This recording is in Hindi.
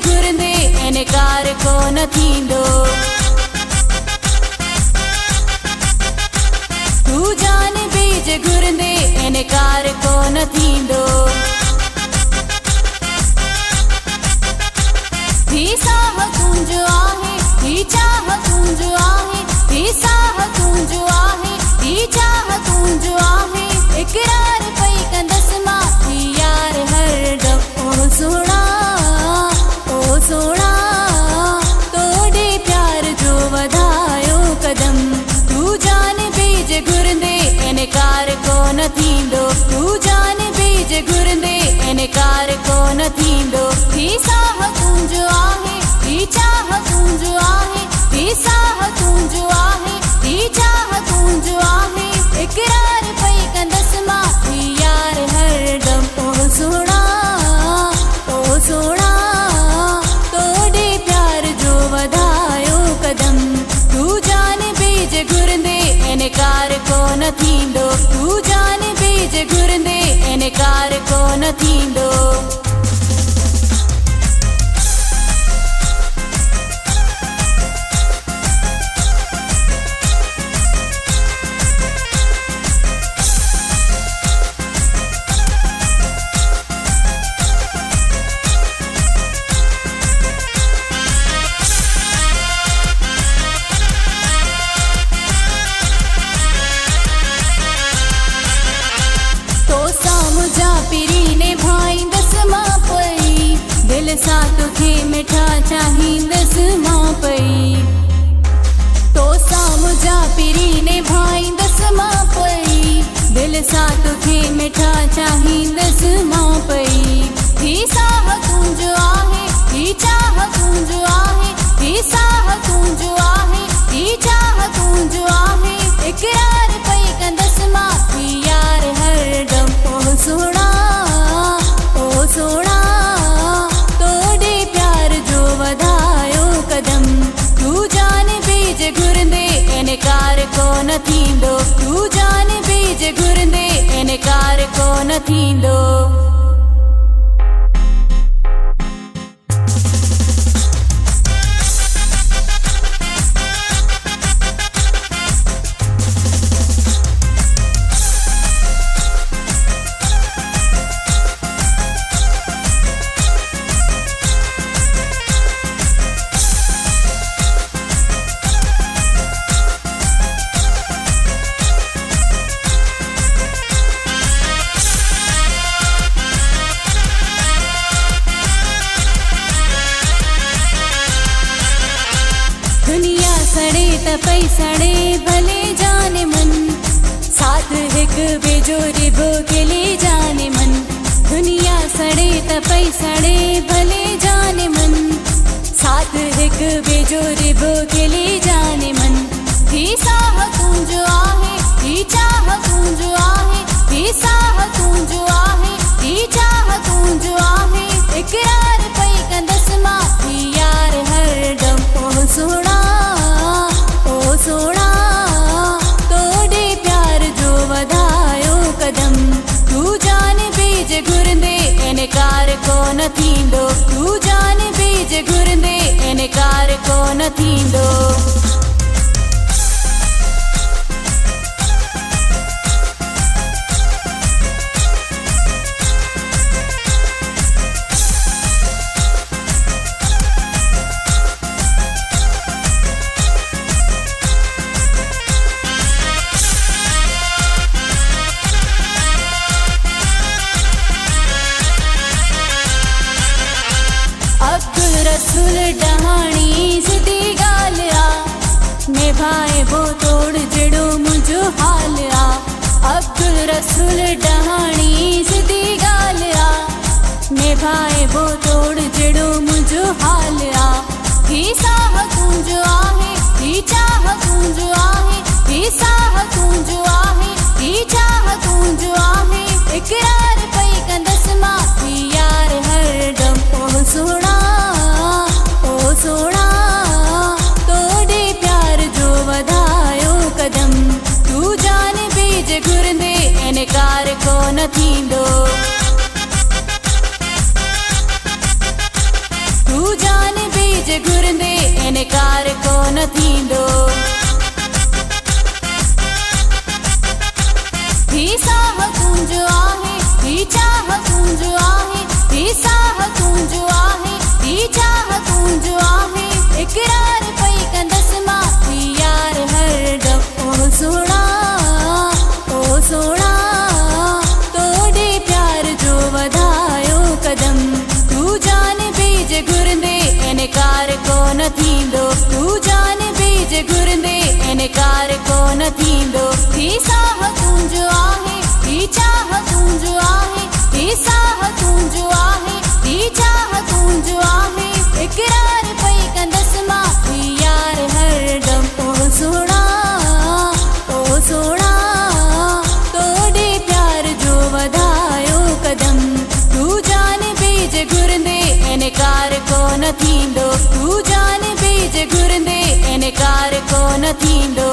घुरंदे इनकार कोन थींदो। तू जान बीज घुरंदे इनकार कोन थींदो। ही साह तुंहिंजो आहे, ही चाह तुंहिंजो आहे, ही साह तुंहिंजो आहे, ही चाह तुंहिंजो आहे। इकरार पई कंदसि मां थी यार हरदम। ओ सोना तोड़े प्यार जो वधायो कदम। तू जान बीज घुरंदे इनकार कोन थींदो। तू जान बीज घुरंदे इनकार कोन थींदो। ही साह तुंहिंजो आहे, ही चाह तुंहिंजो आहे, ही साह तुंहिंजो आहे, ही चाह तुंहिंजो आहे। इकरार पई कंदसि मां थी यार हरदम। ओ सोना तोड़े प्यार जो वधायो कदम। तू जान बीज घुरंदे इनकार कोन थींदो। तू जान बीज घुरंदे इनकार कोन थींदो। दिल सा तुखे मिठा चाहींदसि मां पई। तो सा मुझा पिरी ने भाईंदसि मां पई। दिल सा तुखे मिठा चाहींदसि मां पई। ही साह तुंहिंजो आहे, ही चाह तुंहिंजो आहे, ही साह तुंहिंजो आहे, ही चाह तुंहिंजो आहे। इकरार पई कंदसि मां थी यार हरदम। ओ सोना तोड़े प्यार जो वधायो कदम। तू जान बीज घुरंदे इनकार कोन थींदो। तू जान बीज घुरंदे इनकार कोन थींदो। दुनिया सड़े त पई सड़े भले जाने मन। साथ हिक बेजोरी भोगले जाने मन। दुनिया सड़े त पई सड़े भले जाने मन। साथ हिक बेजोरी भोगले जाने मन। ही साह तुंहिंजो आहे, ही चाह तुंहिंजो आहे, ही साह तुंहिंजो आहे, ही चाह तुंहिंजो आहे। इकरार पई कंदसि मां थी यार हरदम। ओ सोना तोड़े प्यार जो वधायो कदम। तू जान बीज घुरंदे इनकार कोन थींदो। तू जान बीज घुरंदे इनकार कोन थींदो। रसूल डहाणी सिधी ॻाल्हि आ। निभाए वो तोड़ जड़ो मुझो हाल आ। अब्दुल रसूल डहाणी सिधी ॻाल्हि आ। निभाए वो तोड़ जड़ो मुझो हाल आ। ही साह तुंहिंजो आहे, ही चाह तुंहिंजो आहे, ही साह तुंहिंजो आहे, ही चाह तुंहिंजो आहे। इकरार पई कंदसि मां थी यार हरदम। ओ सोना तोड़े प्यार जो वधायो कदम। तू जान बीज घुरंदे इनकार कोन थींदो। तू इनकार कोन थींदो। ही साह तुंहिंजो आहे, ही चाह तुंहिंजो आहे, ही साह तुंहिंजो आहे, ही चाह तुंहिंजो आहे। इकरार पई कंदसि मां ही यार हरदम। ओ सोना, ओ सोना, तोड़े प्यार जो वधायो कदम। तू जान बीज घुरंदे इनकार कोन थींदो। तू जान बीज घुरंदे इनकार कोन थींदो। ही साह तुंहिंजो आहे, ही चाह तुंहिंजो आहे, ही साह तुंहिंजो आहे, ही चाह तुंहिंजो आहे। इकरार पई कंदसि मां ही यार हरदम। ओ सोना, ओ सोना, तोड़े प्यार जो वधायो कदम। तू जान बीज घुरंदे इनकार कोन थींदो। तू जान बीज घुरंदे इनकार कोन थींदो।